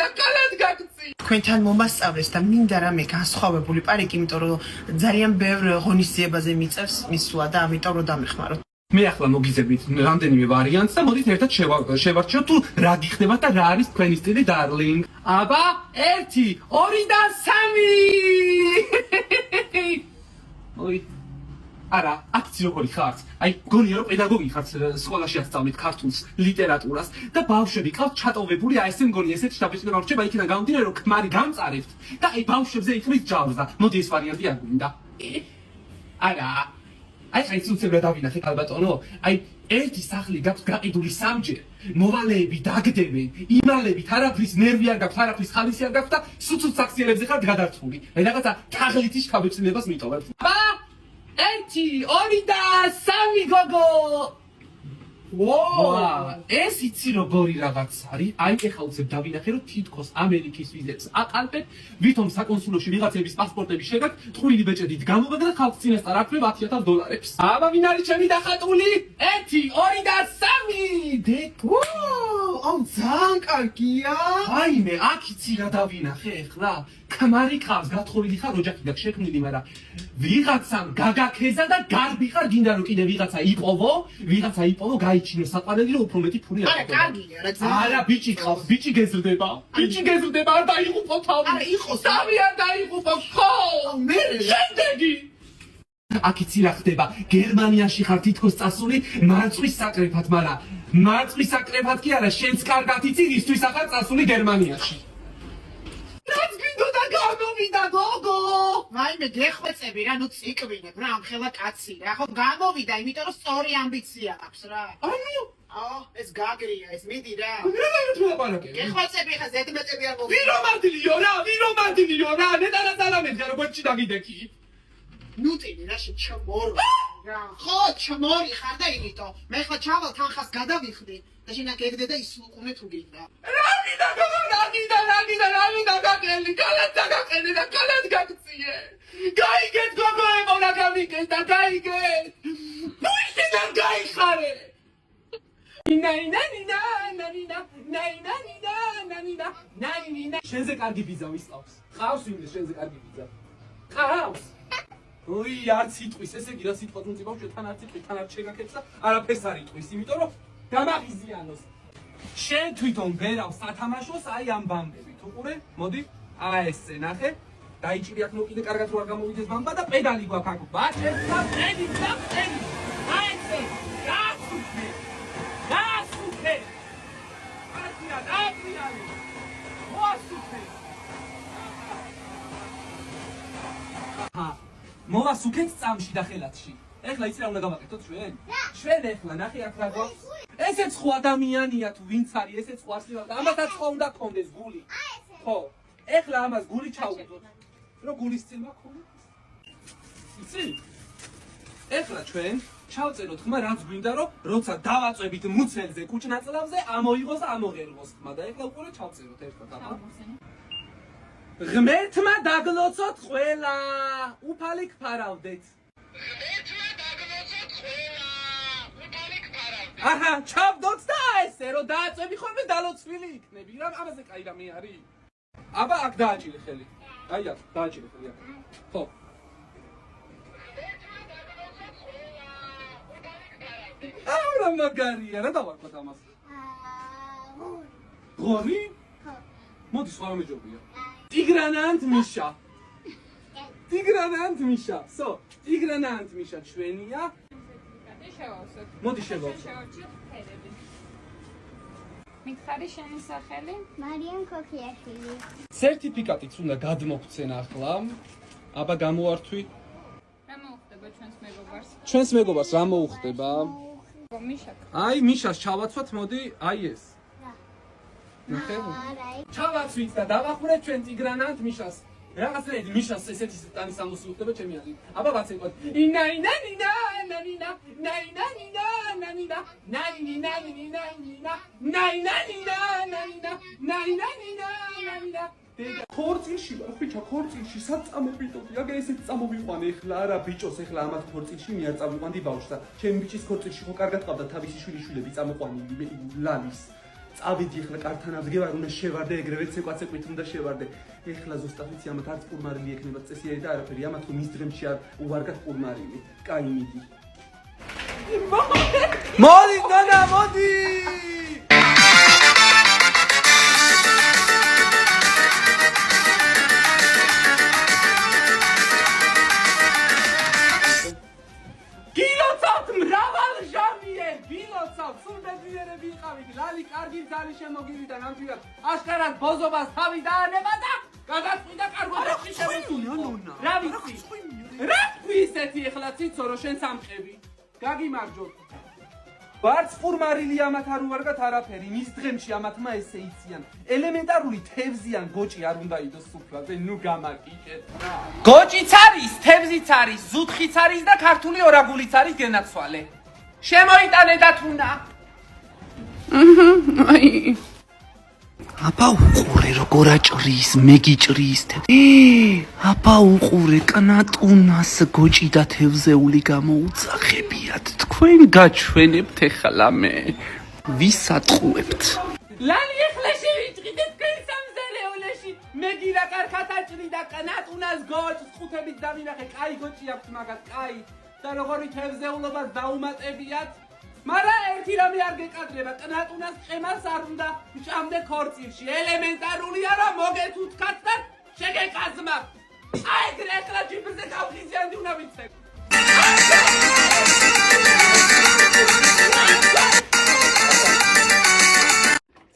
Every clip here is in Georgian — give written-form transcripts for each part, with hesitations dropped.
და კალად გაგწი. თქვენთან მომასწავლეს და მინდა რამე განსხვავებული პარიკი, იმიტომ რომ ძალიან ბევრ ღონისძიებაზე მიწევს მისვლა და ამიტომ რომ დამეხმაროთ. მე ახლა მოგიზებით რამდენიმე ვარიანტს და მოდით ერთად შევარჩიოთ თუ რა გიხდება და რა არის თქვენი სტილი darling. აბა 1 2 და 3. ოი არა, აქცი როგორი ხართ? აი, გონია რომ პედაგოგი ხართ, სკოლაში ასწავლით ქართულს, ლიტერატურას და ბავშვები ყავთ ჩატოვებული, აი ესე მგონი ესეთი შაბეჭდება რჩება იქიდან გამომდინარე რომ ქმარი გამწარებთ და აი ბავშვებზე ითმის ჯავს და მოდი ეს ვარიანტი არ გვინდა. არა. აი ცუცებრა დავინახე ქალბატონო, აი ერთი სახლი გაქვს გაყიდული სამჯერ, მოვალეები დაგდებენ, იმალებით არაფრის ნერვი არ გაქვს, არაფრის ხალისი არ გაქვს და სუცუც საქსიელებზე ხართ გადარწმული. აი რაღაცა თაღლითი შფაბეჭდილებას მიტოვებთ. 1 2 და 3 გოგო. ვაუ, ეს იცი როგორი რაღაც არის? აი ეხლა უცებ დავინახე რომ თითქოს ამერიკის ვიზებს აყალბეთ, ვითომ საკონსულოში ვიღაცების პასპორტები შეგაქვთ, ტყუილი ბეჭედით გამოვაგდა და ხალხს წინასწარ აქვე $10,000. აბა ვინ არის ჩემი დახატული? 1 2 და 3. აუ ძალიან კარგია. აიმე, აქ იცი რა დავინახე ეხლა? ქმარი ყავს, გათხოვილი ხარ ოჯახი და შექმნილი, მაგრამ ვიღაცამ გაგაქეზა და გარბი ხარ, გინდა რომ კიდე ვიღაცა იპოვო, გაიჩინო საყვარელი რომ უფრო მეტი ფული არა, კარგია რა ძალიან. არა, ბიჭი ყავს, ბიჭი გეზრდება, არ დაიღუპო თავი. არა, იყოს. თავი არ დაიღუპო, ხო. მე შემდეგი. აქ იცი რა ხდება, გერმანიაში ხარ თითქოს წასული მარწყვის საკრეფად, მაგრამ მარწყვის საკრეფად კი არა, შენც კარგად იცი ისთვის ახარ წასული გერმანიაში. რაც გინდოდა გამოვიდა გოგო. მაიმე გეხვეწები რა, ნუ ციკვინებ რა, ამხელა კაცი რა, ხო გამოვიდა, იმიტომ რომ სწორი ამბიცია აქვს რა. ანუ ეს გაგრია, ეს მიდი რა. რადგან თვლაპარაკე? გეხვეწები ხა ზედმეტები არ მოვიდა. ვირომანდილიო რა, ნეტარა სალამედია როგორც ჩიდაგიდექი. ნუტინი რა შეჩმორო. რა, ხო, ჩმორი ხარ და იმიტომ. მე ხა ჩავალ თანხას გადავიხდი და შენ აქ ეგდე და ისულყუნე თუ გინდა. რა გინდა გაგელი, კალად დაგაყენე და კალად გაგწიე. გაიგეთ გოგოებო რა გამიგეთ და გაიგეთ. ნუ ისინარ გაიხარე. ნაინა. შენზე კარგი ბიძა ვისწავს. ყავს ვინმე შენზე კარგი ბიძა. ყავს. ოი, არ სიტყვის, ესე იგი რა სიტყვა თუნდაც ბავშვი თან არ სიტყვი, თან არ შეგაკეთს და არაფერს არ იტყვის, იმიტომ რომ გამაღიზიანოს. შენ თვითონ ვერავს სათამაშოს, აი ამ ბამბებით. უყურე, მოდი, აი ესე ნახე. დაიჭირი აქ ნუ კიდე კარგად რო არ გამოვიდეს ბამბა და პედალი გვაქვს აქ. ბაჭეთ და პედი. აი ესე. გასუფე. აკრია. მოსუფე. მოვასუქეთ წამში და ხელათში. ეხლა იცი რა უნდა გავაკეთოთ ჩვენ? ჩვენ ეხლა ნახე აქ რა გვაქვს. ესეც ხო ადამიანია თუ ვინც არის, ესეც ხო არსებობს. ამასაც ხო უნდა გქონდეს გული. ხო. ეხლა ამას გული ჩავუდგოთ. რომ გულის წილმა გქონდეს. იცი? ეხლა ჩვენ ჩავწეროთ ხმა რაც გვინდა რომ როცა დავაწვევით მუცელზე კუჭნაწლავზე ამოიღოს და ამოღერღოს ხმა და ეხლა უკვე ჩავწეროთ ერთად აბა. ღმერთმა დაგლოცოთ ყველა, უფალი გფარავდეთ. აჰა, ჩავდოთ და ესე რომ დააწვევი ხოლმე დალოცვილი იქნები. რა ამაზე კაი რამე არის? აბა აქ დააჭირე ხელი. აი აქ დააჭირე ხელი აქ. ხო. რა მაგარია, რა დავარქვათ ამას? ღორი? მოდი სხვა რომ ეჯობია. ტიგრანანტ მიშა. სო, ტიგრანანტ მიშა ჩვენია. მოდი შევავსოთ. მითხარი შენი სახელი? მარიამ ქოქიაშვილი. სერტიფიკატიც უნდა გადმოგცენ ახლა. აბა გამოვართვი. რა მოუხდება ჩვენს მეგობარს? ჩვენს მეგობარს რა მოუხდება? მიშა. აი მიშას ჩავაცვათ, მოდი, აი ეს. ნახე. ჩავაცვით და დავახურეთ ჩვენ ტიგრანანტ მიშას. რაღაცნაირად მიშას ესეთი სტანის ამოსი უხდება ჩემი აზრით. აბა ვაცეკვოთ. ქორწილში ვარ ბიჭო, ქორწილში საწამობიტო. აგერ ესეც წამოვიყვანე ეხლა არა ბიჭოს, ეხლა ამათ ქორწილში მე არ წამოვიყვანდი ბავშვს და ჩემი ბიჭის ქორწილში ხო კარგად ყავდა თავისი შვილიშვილები წამოყვანილი ლალის. წავიდი ახლა კართან ავდგე ვარ უნდა შევარდე ეგრევე ცეკვაცეკვით უნდა შევარდე ეხლა ზუსტად ვიცი ამათ არც პურმარილი ექნება წესიერი და არაფერი ამათ რომ მის დღემში არ უვარგათ პურმარილი კაი მიდი მოდი ნანა მოდი ლალი კარგი ძალი შემოგივიდა ნამდვილად აშკარად ბოზობას თავი დაანება და გადაწყვიტა კარგოდებში შემოსულა რა ვიცი რა თქვი ისეთი ეხლა ციცორო შენ სამყები გაგიმარჯოთ ვარც პურმარილი ამათ არ უვარგათ არაფერი მის დღემში ამათმა ესე იციან ელემენტარული თევზიან გოჭი არ უნდა იდოს სუფრაზე ნუ გამაკიჭეთ რა გოჭიც არის თევზიც არის ზუთხიც არის და ქართული ორაგულიც არის გენაცვალე შემოიტანე და თუნა აბა უყურე როგორ აჭრის მეგიჭრის აბა უყურე კნატუნას გოჭი და თევზეული გამოუძახებიათ თქვენ გაჩვენებთ ეხლა მე ვისატყუებთ ლალი ეხლა შევიჭრიდეთ თქვენ სამზარეულოში მეგირა კარგად აჭრი და კნატუნას გოჭს ხუთებით დავინახე კაი გოჭი აქვს მაგათ კაი და როგორი თევზეულობას დაუმატებიათ მარა ერთი რამე არ გეკადრება კნატუნას ყემას არ უნდა მჭამდე ქორწილში ელემენტარულია რომ მოგეთუთქათ და შეგეკაზმათ აი ეგრე ეხლა ჯიბრზე გავხიზიანდი უნდა ვიცე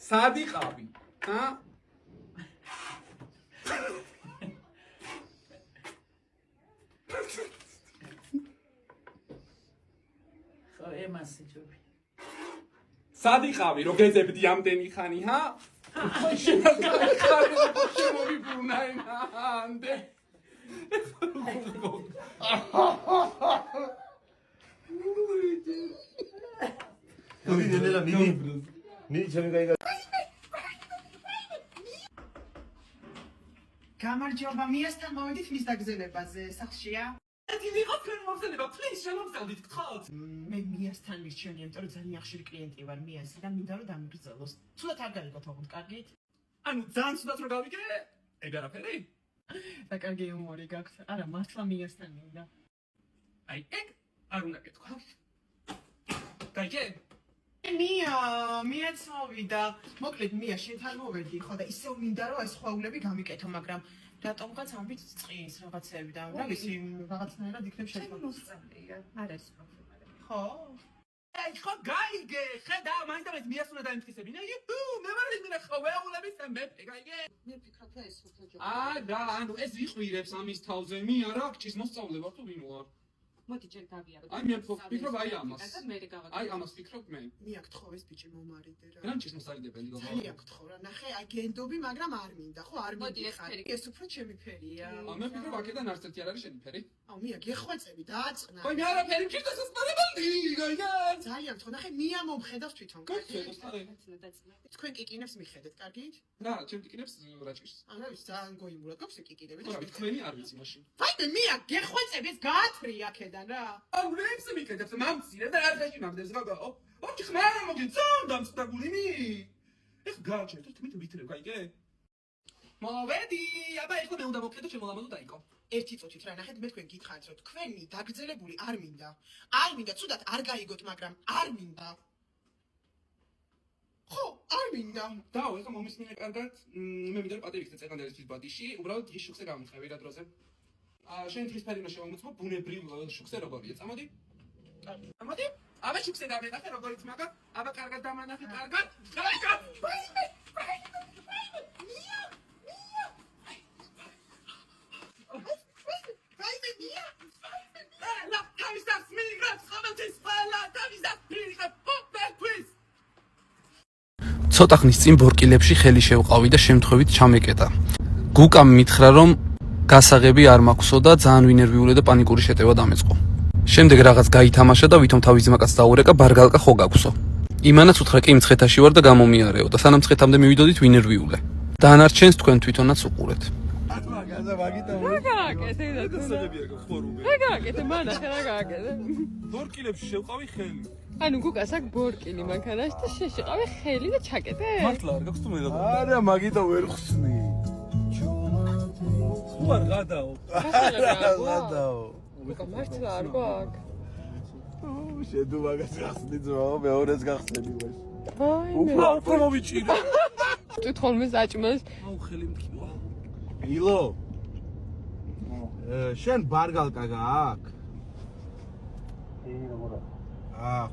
სად იყავი სად იყავი რო გეძებდი ამდენი ხანი ჰა შემოვიბრუნაინამდე გამარჯობა მიასთან მოვედით მის დაგზელებაზე სახლშია ვიღოთ თქვენ მოგზადება პლიზ შემოგზავნით გთხოვთ მე მიასთან მირჩენია იმიტომ რომ ძალიან ახშირი კლიენტი ვარ მიასი და მინდა რომ დამიგრძელოს ცუდად არ გაიგოთ ოღონდ კარგით ანუ ძალიან ცუდად რო გავიგე ეგ არაფერი და კარგი იუმორი გაქვს არა მართლა მიასთან მინდა აი ეგ არ უნდა გეთქვა გაიგე მია წავიდა მოკლედ მია შენთან მოვედი ხო და ისევ მინდა რომ ეს ხვაულები გამიკეთო მაგრამ რატომღაც ამბით წყის რაღაცები და რა ვიცი რაღაცნაირად იქნებ შეფასება არ არის პრობლემა ხო აი ხო გაიგე ხედა მაინც მიას უნდა დაემტკიცებინა მე ვარ იმენა ხო ვეულების მეფე გაიგე მე ვფიქრობ და ეს უფრო ჯობია და ანუ ეს ვიყვირებს ამის თავზე მია რა გჭის მოსწავლე ვარ თუ ვინ ვარ მოდი ჯერ გავიაროთ. აი მე ვფიქრობ აი ამას. და მე გავაკეთე. აი ამას ვფიქრობ მე. მია გთხოვეს ბიჭი მომარიდე რა. რანჩის მოსარიდებელი გოგო. ძალიან გთხოვ რა. ნახე აი გენდობი, მაგრამ არ მინდა, ხო არ მინდა. ეს უფრო ჩემი ფერია. მე ვფიქრობ აქედან არც ერთი არ არის შენი ფერი. აუ მია გეხვეწები დააწყნა. აი მე არაფერი მჭირდა სასწავლებელი, გაიგე? ძალიან გთხოვ, ნახე მია მომხედავს თვითონ. გაიგე? თქვენ კიკინებს მიხედეთ, კარგით? რა, ჩემ კიკინებს რა ჭირს? არა ვიცი, ძალიან გოიმურად გაქვს კიკინები. რა, თქვენი არ ვიცი მაშინ. ვაიმე მია გეხვეწები, ეს გაათრი აქედან რა. აუ რებს მიკეთებს მამცირე და არ გაჭიმავდეს გოგო. ოჩი ხმარა მოგიწონ დამწდაგული მი. ეს გააჩერთ თმით ვითრე, გაიგე? მოვედი, აბა ეხლა მე უნდა მოვხედო შემოლამაზო დაიკო. ერთი წუთით რა ნახეთ მე თქვენ გითხარით რომ თქვენი დაგრძელებული არ მინდა. არ მინდა, ცუდად არ გაიგოთ, მაგრამ არ მინდა. ხო, არ მინდა. დაო, ეხლა მომისმინე კარგად. მე მინდა რომ პატივი იქნე წეღანდელის თვით ბადიში, უბრალოდ დღის შუქზე გამიხევი რა დროზე. შენ დღის ფერი უნდა შევამოწმო ბუნებრივ შუქზე როგორია. წამოდი. წამოდი. აბა შუქზე დავენახე როგორიც მაგა. აბა კარგად დამანახე კარგად. კარგად. ცოტა ხნის წინ ბორკილებში ხელი შევყავი და შემთხვევით ჩამეკეტა. გუკამ მითხრა რომ გასაღები არ მაქვსო და ძალიან ვინერვიული და პანიკური შეტევა დამეწყო. შემდეგ რაღაც გაითამაშა და ვითომ თავის ძმაკაც დაურეკა ბარგალკა ხო გაქვსო. იმანაც უთხრა კი მცხეთაში ვარ და გამომიარეო და სანამ მცხეთამდე მივიდოდით ვინერვიულე. დანარჩენს თქვენ თვითონაც უყურეთ. ბორკილებში შევყავი ხელი. ანუ გუკას აქ ბორკილი მანქანაში და შეშიყავე ხელი და ჩაკეტე. მართლა არ გაქვს თუ მე რა არა მაგიტო ვერ ხსნი თუ არ გადაო გადაო გუკა მართლა არ გვაქვს. შედუ მაგას გახსნი ძმაო მეორეს გახსნები ვაშ აი მე უფრო მოვიჭირო თუ თორმე საჭმელს აუ ხელი მткиვა ილო შენ ბარგალკა გააქვს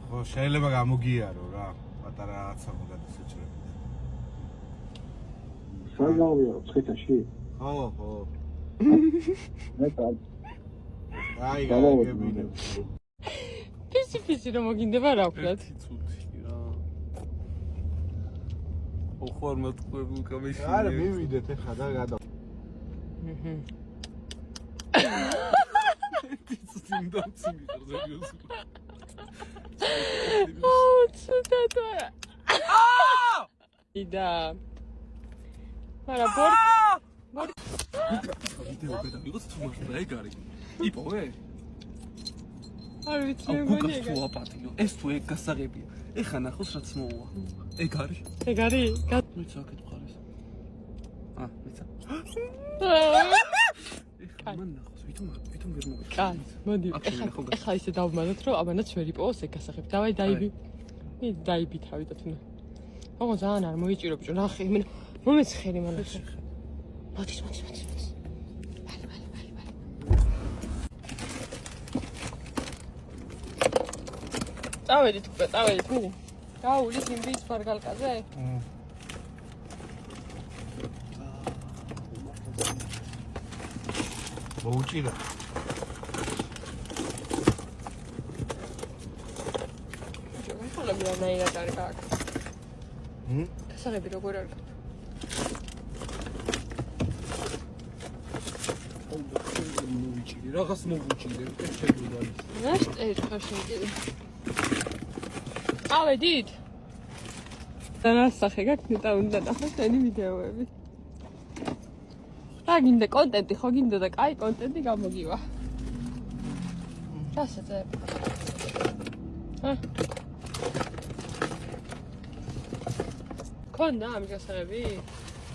ხო შეიძლება გამოგიარო რა პატარა რაღაცა მოგადასაჭრები საგავიო ცეთაში ხო ხო მე კაც აი გაგებინე ფისი რომ მოგინდება რა ვქნათ. ცუდი რა ოხარ მეთქვები კამეში არა მივიდეთ ეხა და გადა ცუდი მდაცი მიყრზებიოს აუ ცუდად ვარა. იდა მარა ბორ ვიდეო გადავიღოთ თუ მართლა ეგ არის იპოვე არ ვიცი აუ მე გუკას მგონია. თუ აპატიო ეს თუ ეგ გასაღებია ეხა ნახოს რაც მოუვა ეგ არის ეგ არის? მეცა აქეთ მხარეს მეცა ეხა მან ნახოს ვითომ ვერ მოვიდა კაც, მოდი. ეხლა ისე დავმანოთ რომ ამანაც ვერ იპოვოს ეგ გასაღები. დავაი დაიბი. მე დაიბი თავი და თუნდა. ოღონ ძალიან არ მოიჭირო ბიჭო, ნახე, მე მომეცხერი მონახე. მოდის. წავედით უკვე, წავედით, მიდი. გაუვლით იმ ბიჭ ბარგალკაზე? მოუჭირა ხალები რანაირად არ გაქვს. გასაღები როგორ არ გაქვს? მოვიჭირი რაღაც მოვუჭირე ეს შეიძლება ის რა შეხარ შენ კიდე? წავედით? და რასახე გაქვს და უნდა ნახოს შენი ვიდეოები. რა გინდა კონტენტი ხო გინდა და კაი კონტენტი გამოგივა. ჩასაძებ. კონდა ამის გასაღები?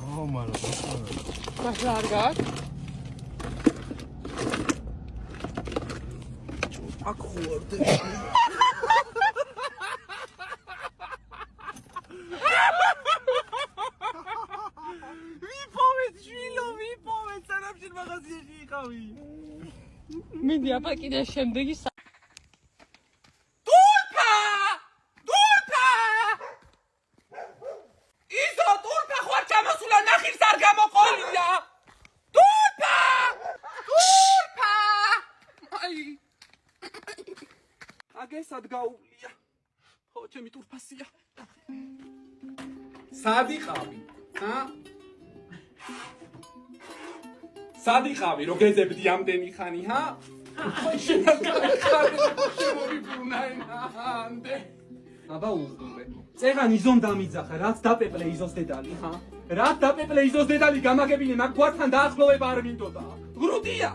ო მარო მართლა არ გაქვს? აქ ხوارდე ვიპოვეთ სანამ მაღაზიაში იყავი მიდი აბა კიდე შემდეგი ტურფა ისო ტურფა ხوار ჩამოსულა ნახირს არ გამოყოლია ტურფა აი აგესად გაუვლია ხო ჩემი ტურფასია სადიყავი სადიყავი რო გეზებდი ამდენი ხანი ხო შემოვიბრუნაინამდე აბა უყურე წეღან იზომ დამიძახა რაც დაპეპლე იზოს დედალი რაც დაპეპლე იზოს დედალი გამაგებინე მაგ გვართან დაახლოვება არ მინდოდა გრუტია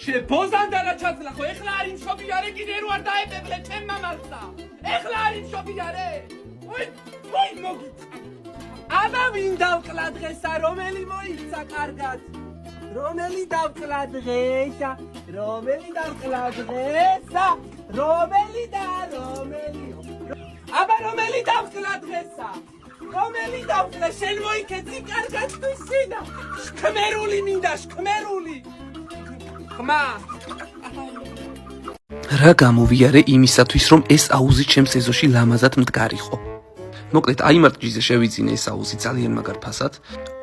შებოზანდარა ჩაძლა ხო ეხლა არ იმშობიარე კიდე რო არ დაეპეპლე ჩემ მამალსა ეხლა არ იმშობიარე ვაი მოგიწა აბა ვინ დავკლა დღესა რომელი მოიცა კარგად რომელი დავკლა დღესა რომელი დავკლა დღესა რომელი აბა რომელი დავკლა დღესა რომელი დავკლა შენ მოიქეცი კარგად თვისინა შქმერული მინდა შქმერული ხმა რა გამოვიარე იმისათვის რომ ეს აუზი ჩემს ეზოში ლამაზად მდგარიყო მოკლედ აიმარტჯიზე შევიძინე ეს აუზი ძალიან მაგარ ფასად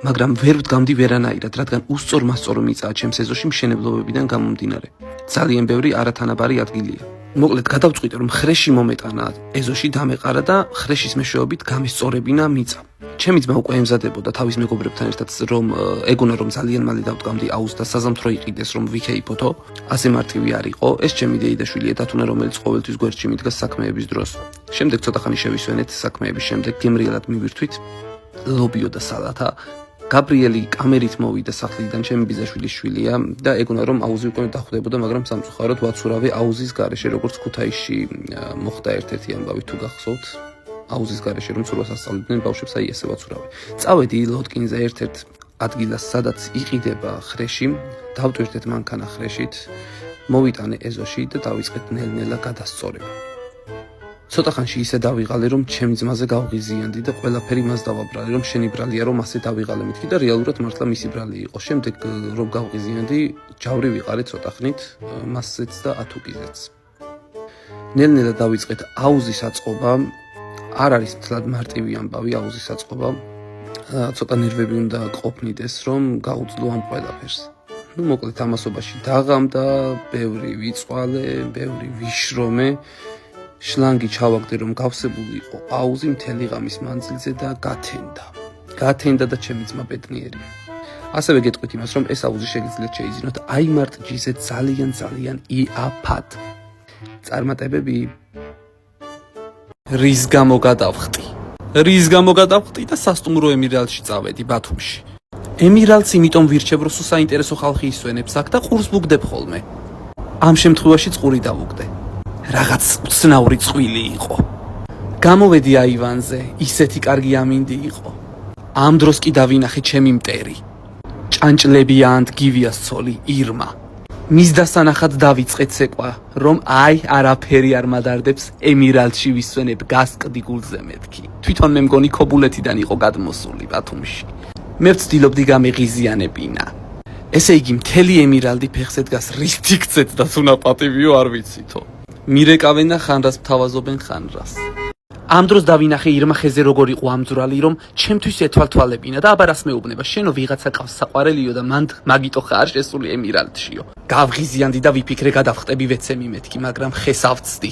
მაგრამ ვერ ვდგამდი ვერანაირად რადგან უსწორმასწორო მიწაა ჩემს ეზოში მშენებლობებიდან გამომდინარე ძალიან ბევრი არათანაბარი ადგილია მოკლედ გადავწყვიტე რომ ხრეში მომეტანა ეზოში დამეყარა და ხრეშის მეშვეობით გამესწორებინა მიწა ჩემი ძმა უკვე ემზადებოდა თავის მეგობრებთან ერთად რომ ეგონა რომ ძალიან მალე დავდგამდი აუზს და საზამთრო იყიდეს რომ ვიქეიფოთო ასე მარტივი არ იყო ეს ჩემი დეიდაშვილია დათუნა რომელიც ყოველთვის გვერდში მიდგა საქმეების დროს შემდეგ ცოტა ხანი შევისვენეთ საქმეების შემდეგ გემრიელად მივირთვით ლობიო და სალათა გაბრიელი კამერით მოვიდა სახლიდან, ჩემი ბიძაშვილის შვილია და ეგონა რომ აუზი უკვე დახვდებოდა, მაგრამ სამწუხაროდ ვაცურავე აუზის გარეშე, როგორც ქუთაისში მოხდა ერთ-ერთი ამბავი თუ გახსოვთ. აუზის გარეშე რომ ცურვას ასწავლიდნენ ბავშვებს, აი ესე ვაცურავე. წავედი ლოტკინზე ერთ-ერთ ადგილას, სადაც იყიდება ხრეში, დავტვირთეთ მანქანა ხრეშით, მოვიტანე ეზოში და დავიწყეთ ნელ-ნელა გადასწორება. ცოტა ხანში ისე დავიღალე, რომ ჩემი ძმაზე გავღიზიანდი და ყველაფერი მას დავაბრალე, რომ შენი ბრალია, რომ ასე დავიღალე მეთქი და რეალურად მართლა მისი ბრალი იყო. შემდეგ რომ გავღიზიანდი, ჯავრი ვიყარე ცოტა ხნით, მასზეც და ათუკიზეც. ნელ-ნელა დავიწყეთ აუზის აწყობა. არ არის თლად მარტივი ამბავი აუზის აწყობა. ცოტა ნერვები უნდა ყოფნიდეს, რომ გაუძლო ამ ყველაფერს. მოკლედ ამასობაში დაღამდა, ბევრი ვიწვალე, ბევრი ვიშრომე. შლანგი ჩავაგდე, რომ გავსებული იყო აუზი მთელი ღამის მანძილზე და გათენდა და ჩემი ძმა ბედნიერია. ასევე გეტყვით იმას, რომ ეს აუზი შეგიძლიათ შეიძინოთ აი მარტ ჯიზე ძალიან იაფად. წარმატებები რის გამო გადავხტი და სასტუმრო ემირალში წავედი ბათუმში. ემირალს იმიტომ ვირჩევ, რომ სულ საინტერესო ხალხი ისვენებს აქ და ყურს ვუგდებ ხოლმე. ამ შემთხვევაში წყური დავუგდე. რაღაც უცნაური წვილი იყო. გამოვედი აივანზე, ისეთი კარგი ამინდი იყო. ამ დროს კი დავინახე ჩემი მტერი. ჭანჭლებიან გივიას ცოლი ირმა. მის დასანახად დავიწყე ცეკვა, რომ აი არაფერი არ მადარდებს ემირალში ვისვენებ გასკდი გულზე მეთქი. თვითონ მე მგონი ქობულეთიდან იყო გადმოსული ბათუმში. მე ვცდილობდი გამეღიზიანებინა. ესე იგი მთელი ემირალდი ფეხზე დგას რის თიქცეთ და თუნა პატივიო არ ვიცითო. მირეკავენ და ხანრას მთავაზობენ ხანრას. ამ დროს დავინახე ირმა ხეზე როგორ იყო ამძვრალი, რომ ჩემთვის ეთვალთვალებინა და აბა რას მეუბნება, შენო ვიღაცა ყავს საყვარელიო და მანდ მაგიტო ხარ შესული ემირალდშიო. გავღიზიანდი და ვიფიქრე გადავხტები ვეცემი მეთქი, მაგრამ ხეს ავწდი.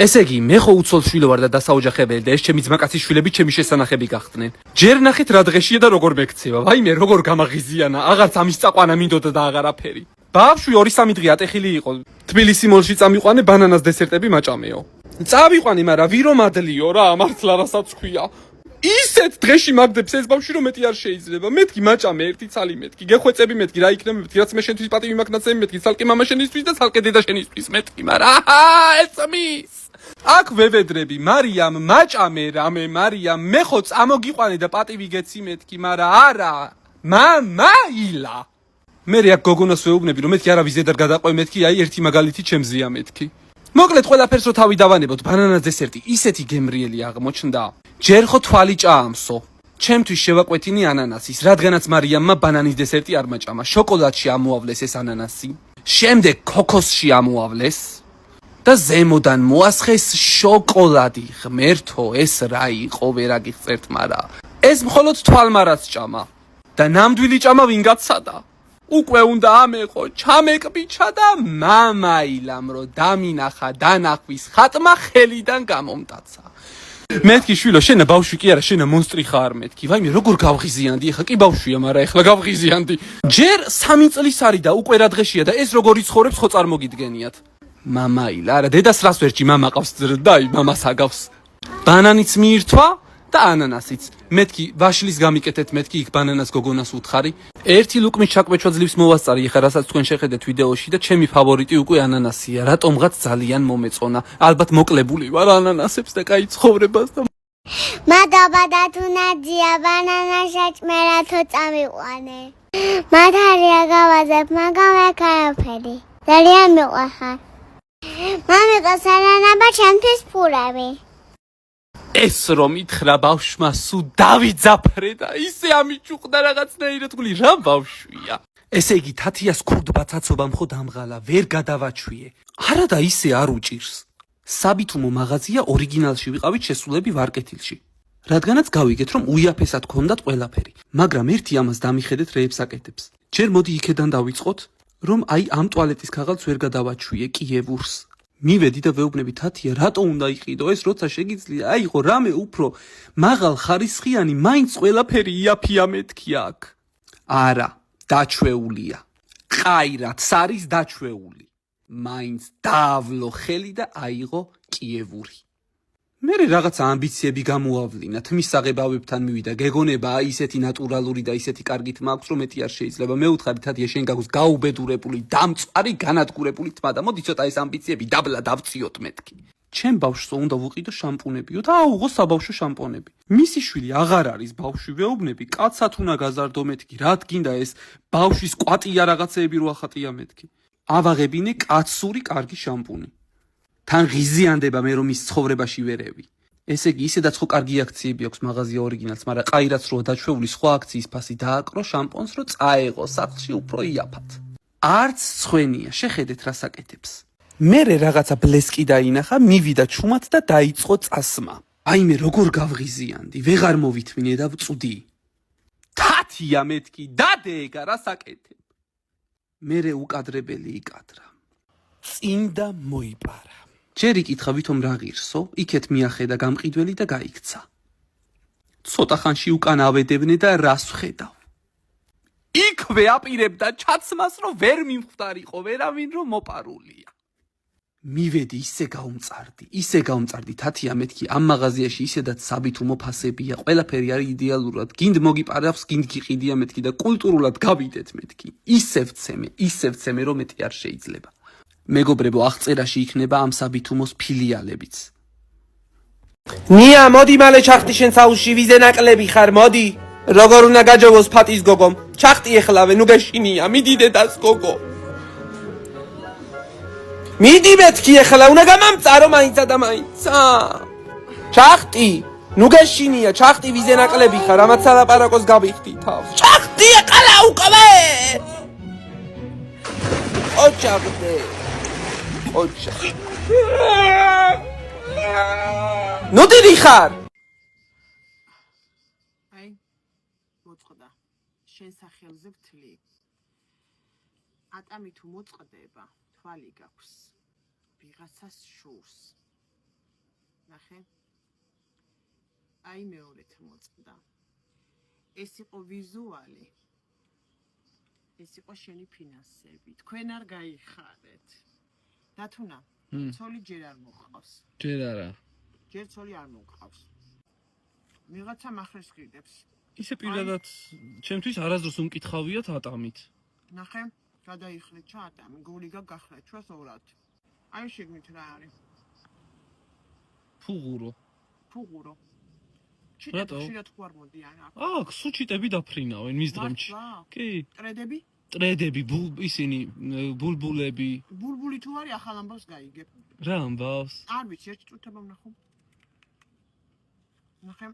ესე იგი, მე ხო უცოლ შვილო ვარ და დასაოჯახებელი და ეს ჩემი ძმაკაცის შვილები ჩემი შესანახები გახდნენ. ჯერ ნახეთ რა დღეშია და როგორ მეკცევა. ვაიმე, როგორ გამაღიზიანა, აღარც ამის წაყვანა მინდოდა და აღარაფერი. ბავშვი 2-3 დღე ატეხილი იყო. თბილისი მოლში წამიყვანე ბანანას დესერტები მაჭამეო. წავიყვანე, მაგრამ ვირო მადლიო რა, მართლა რასაც ქვია. ისეთ დღეში მაგდებს ეს ბავშვი რომ მეტი არ შეიძლება. მეთქი მაჭამე ერთი ცალი მეთქი. გეხვეწები მეთქი, რა იქნება მეთქი, რაც მე შენთვის პატივი მაგნაცემი მეთქი, ცალკე მამა შენისთვის და ცალკე დედა შენისთვის მეთქი, მაგრამ ესმის. აქ ვევედრები, მარიამ, მაჭამე რამე, მარიამ, მე ხო წამოგიყვანე და პატივი გეცი მეთქი, მაგრამ არა. მამაილა. მე აქ გოგონას ვეუბნები, რომ მეთქი არა ვიზედარ გადაყვე მეთქი, აი ერთი მაგალითი ჩემზეა მეთქი. მოკლედ ყველაფერს რო თავი დავანებოთ, ბანანას დესერტი ისეთი გემრიელი აღმოჩნდა. ჯერ ხო თვალი ჭაამსო. ჩემთვის შევაკვეთინი ანანასის, რადგანაც მარიამმა ბანანის დესერტი არ მაჭამა. შოკოლადში ამოავლეს ეს ანანასი. შემდეგ ქოქოსში ამოავლეს. და ზემოდან მოასხეს შოკოლადი. ღმერთო, ეს რა იყო, ვერ აგიხსერთ, მაგრამ ეს მხოლოდ თვალმარას ჭამა. და ნამდვილი ჭამა ვინ გაცადა? უკვე უნდა ამეყო, ჩამეკბიჩა და მამაილამ რო დამინახა დანახვის ხატმა ხელიდან გამომტაცა. მეთქი შვილო, შენა ბავშვი კი არა, შენა მონსტრი ხარ მეთქი. ვაიმე, როგორ გავღიზიანდი, ეხლა კი ბავშვია, მაგრამ ეხლა გავღიზიანდი. ჯერ 3 წლის არის და უკვე რა დღეშია და ეს როგორ იცხოვრებს ხო წარმოგიდგენიათ. მამაილა, არა, დედას რას ვერჩი, მამა ყავს და აი, მამას აგავს. ბანანიც მიირთვა და ანანასიც. მეთქი, ვაშლის გამიკეთეთ მეთქი, იქ ბანანას გოგონას უთხარი. ერთი ლუკმის ჩაკვეჩვა ძლივს მოვასწარი, ეხლა რასაც თქვენ შეხედეთ ვიდეოში და ჩემი ფავორიტი უკვე ანანასია. რატომღაც ძალიან მომეწონა. ალბათ მოკლებული ვარ ანანასებს და კაი ცხოვრებას და მადლობა და თუნაძია ბანანა შეჭმერა თუ წამიყვანე. მადარია გავაზებ, მაგრამ აქ არაფერი. ძალიან მიყვარხარ. მამიკა სანანაბა ჩემთვის ფურები. ეს რომ ითხრა ბავშვმა სუ დავიძაფრე და ისე ამიჭუყდა რაღაცნაირად გული რა ბავშვია. ესე იგი თათიას ქურდბა ცაცობამ ხო დამღალა, ვერ გადავაჩვიე. არა და ისე არ უჭირს. საბითუმო მაღაზია ორიგინალში ვიყავით შესულები ვარკეთილში. რადგანაც გავიგეთ რომ უიაფესად ქონდათ ყველაფერი, მაგრამ ერთი ამას დამიხედეთ რეებს აკეთებს. ჯერ მოდი იქედან დავიწყოთ, რომ აი ამ ტუალეტის ქაღალდს ვერ გადავაჩვიე კიევურს. მივედი და ვეუბნები თათია, რატო უნდა იყიდო ეს, როცა შეგიძლია აიღო რამე უფრო მაღალ ხარისხიანი, მაინც ყველაფერი იაფია მეთქი აქ. არა, დაჩვეულია. ყაირად არის დაჩვეული. მაინც დაავლო ხელი და აიღო კიევური. მე რაღაცა ამბიციები გამოავლინა, თმის საღებავებთან მივიდა, გეგონება ისეთი ნატურალური და ისეთი კარგი თმა აქვს, რომ მეტი არ შეიძლება. მე უთხარი თათია შენ გაგოს გაუბედურებული, დამწარი, განადგურებული თმა და მოდი ცოტა ეს ამბიციები დაბლა დავწიოთ მეთქი. ჩემ ბავშვს უნდა ვუყიდო შამპუნებიო და აუღო საბავშვო შამპონები. მისი შვილი აღარ არის ბავშვი ვეუბნები, კაცად უნდა გაზარდო მეთქი, რა თქინდა ეს ბავშვის კვატია რაღაცეები რო ახატია მეთქი. ავაღებინე კაცური კარგი შამპუნი. თან ღიზიანდება მე რომ ის ცხოვრებაში ვერევი. ესე იგი ისედაც ხო კარგი აქციები აქვს მაღაზია ორიგინალს, მაგრამ ყაირაც როა დაჩვეული სხვა აქციის ფასი დააკრო შამპონს რო წაეღო სახლში უფრო იაფად. არც ცხენია, შეხედეთ რა საკეთებს. მერე რაღაცა ბლესკი დაინახა, მივიდა ჩუმად და დაიწყო წასმა. აი მე როგორ გავღიზიანდი, ვეღარ მოვითმინე და ვწვდი. თათია მეთქი, დადეეგა რა საკეთებ. მერე უკადრებელი იკადრა. წინდა მოიპარა. ჯერ იკითხა ვითომ რა ღირსო, იქეთ მიახედა გამყიდველი და გაიქცა. ცოტა ხანში უკან ავედევნე და რას ვხედავ. იქვე აპირებდა ჩაცმას, რომ ვერ მიმხვდარიყო ვერავინ რომ მოპარულია. მივედი ისე გაუმწარდი, თათია მეთქი ამ მაღაზიაში ისედაც საბითუმო ფასებია, ყველაფერი არის იდეალურად, გინდ მოგიპარავს, გინდ გიყიდია მეთქი და კულტურულად გავიდეთ მეთქი. ისევ ცემე რომ მეტი არ შეიძლება. მეგობრებო, აღწერაში იქნება ამ საბითუმოს ფილიალებიც. ნია, მოდი მალე ჩახტი შენ საუში, ვიზე ნაკლები ხარ, მოდი. როგორ უნდა გაჯობოს ფატის გოგომ? ჩახტი ეხლავე, ნუ გეშინია, მიდი დედას გოგო. მიდი მეთქი ეხლა, უნდა გამამწარო მაინცა და მაინცა. ჩახტი, ნუ გეშინია, ჩახტი ვიზე ნაკლები ხარ, ამაც სალაპარაკოს გავიხდი თავს. ჩახტი ეხლა უკვე. ოჩახტი. ნუ დიდი ხარ. აი, მოწყდა. შენ სახელზე ვთლი. ატამი თუ მოწყდება, თვალი გაქვს. ვიღაცას შურს. ნახე. აი მეორეთ მოწყდა. ეს იყო ვიზუალი. ეს იყო შენი ფინანსები. თქვენ არ გაიხარეთ. დათუნა, ცოლი ჯერ არ მოყავს. ჯერ არა. ჯერ ცოლი არ მოყავს. ვიღაცა მახრეს ყიდებს. ისე პირადად ჩემთვის არასდროს უმკითხავიათ ატამით. ნახე, გადაიხლეთ ჩატამი, გულიგა გახლეთ ჩვენს ორად. აი შეგნით რა არის? ფუღურო. ჩიტები შეიძლება თუ არ მოდიან აქ. აქ სუჩიტები დაფრინავენ მის დღემში. კი. ტრედები? ტრედები, ისინი ბულბულები. ბულბული თუ არის ახალ ამბავს გაიგებ. რა ამბავს? არ ვიცი, ერთ წუთებამ ვნახო. ნახე.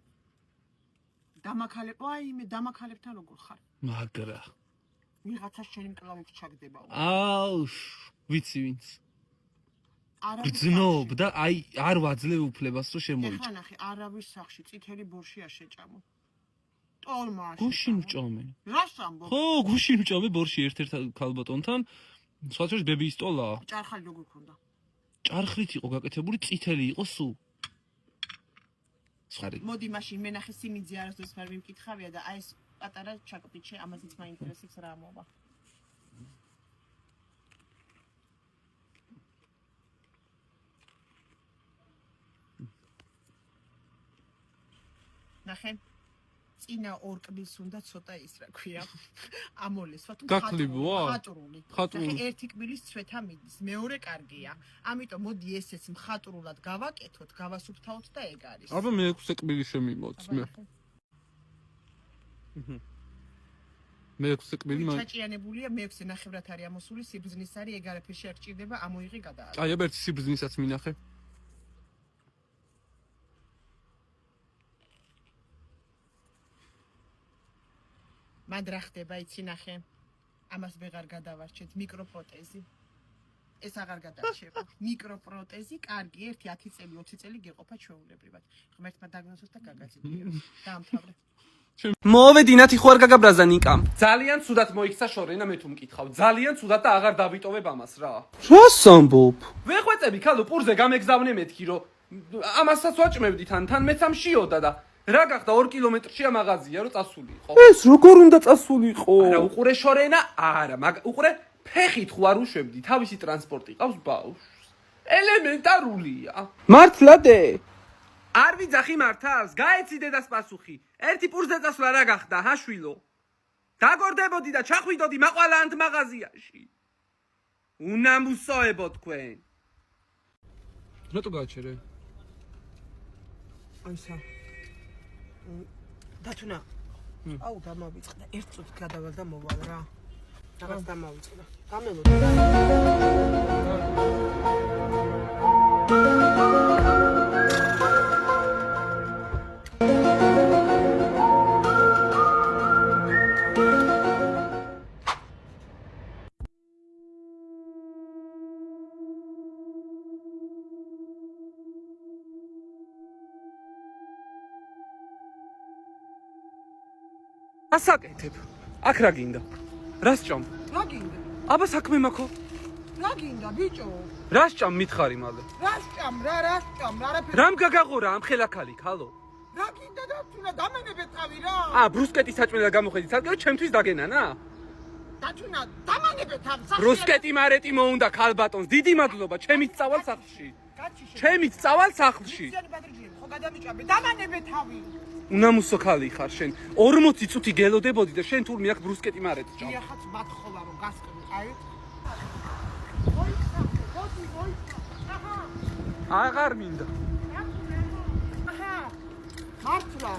დამაქალებთან როგორ ხარ? მაგრა. ვიღაცა შენი მკლავით ჩაგდება. აუ, ვიცი ვინც. გძნობ და აი არ ვაძლევ უფლებას რომ შემოიჭრა. ეხლა ნახე, არავის სახში წითელი ბორში არ შეჭამო. ტოლმა. გუშინ ვჭომე. რას ამბობ? ხო, გუშინ ვჭომე ბორში ერთ-ერთ ქალბატონთან. სხვა შორის ბებიის ტოლა. ჭარხალი როგორ ქონდა? ჭარხლით იყო გაკეთებული, წითელი იყო სულ. სხარი. მოდი მაშინ მე ნახე სიმიძე არასდროს ვერ მიმკითხავია და აი ეს პატარა ჩაკოპიჩე ამაზეც მაინტერესებს რა მოვა. ნახე წინა ორ კბილს უნდა ცოტა ის რა ქვია ამოლესვა თუ ხატრული. ნახე ერთი კბილის ცვეთა მიდის, მეორე კარგია. ამიტომ მოდი ესეც მხატვრულად გავაკეთოთ, გავასუფთავოთ და ეგ არის. აბა მეექვსე კბილი შემიმოწმე. მეექვსე კბილი ჩაჭიანებულია, მეექვსე ნახევრად არის ამოსული, სიბრძნის არის, ეგ არაფერში არ ჭირდება, ამოიღე გადააყენე. აი, აბა ერთი სიბრძნისაც მინახე. მან რა ხდება, იცი ნახე. ამას ვეღარ გადავარჩეთ, მიკროპროტეზი. ეს აღარ გადარჩება. მიკროპროტეზი, კარგი, 1-10 წელი, 20 წელი გეყოფა ჩვეულებრივად. ღმერთმა დაგნოსოს და გაგაზიარია. დაამთავრე. მოვედი ნათი ხო არ გაგაბრაზა ნიკამ. ძალიან ცუდად მოიქცა შორენა მე თუ მკითხავ. ძალიან ცუდად და აღარ დავიტოვებ ამას რა. რას ამბობ? ვეხვეწები ქალო პურზე გამეგზავნე მეთქი რომ ამასაც ვაჭმევდი თან მეც ამშიოდა და რა გახდა 2 კილომეტრშია მაღაზია რომ წასულიყო. ეს როგორ უნდა წასულიყო? არა უყურე შორენა, არა, უყურე ფეხით ხო არ უშვებდი, თავისი ტრანსპორტი ყავს ბავშვს. ელემენტარულია. მართლა დე. არ ვიძახი მართავს? გაეცი დედას პასუხი. ერთი პურსზე წასვლა რა გახდა, ჰაშვილო? დაგორდებოდი და ჩახვიდოდი მაყვალანთ მაღაზიაში. უნამუსოებო თქვენ. რატო გააჩერე? აისა. დათუნა. აუ დამავიწყდა. ერთ წუთი გადავალ და მოვალ რა. რაღაც დამავიწყდა. გამელოდი. ასაკეთებ. აქ რა გინდა? რა სჭამ? რა გინდა? აბა საქმე მაქვს. რა გინდა ბიჭო? რა სჭამ მითხარი მალე. რა სჭამ? არაფერი. რამ გაგაღორა ამ ხელაქალიქ, ჰალო? რა გინდა და თუნა დამენებე თავი რა? ბრუსკეტის საჭმელად გამოხედით, სადგე ჩემთვის დაგენანა? დათუნა დამენებე თავი. ბრუსკეტი მარეტი მოუნდა ქალბატონს. დიდი მადლობა, ჩემით წავალ სახლში. ჩემით წავალ სახლში. ხო გადამიჭაბე, დამენებე თავი. უნამუსო ქალი ხარ შენ. 40 წუთი გელოდებოდი და შენ თურმე აქ ბრუსკეტი მარეთ ჭამ. დიახაც მათხოვა რომ გასკნი, აი. აღარ მინდა. აჰა. მართლა.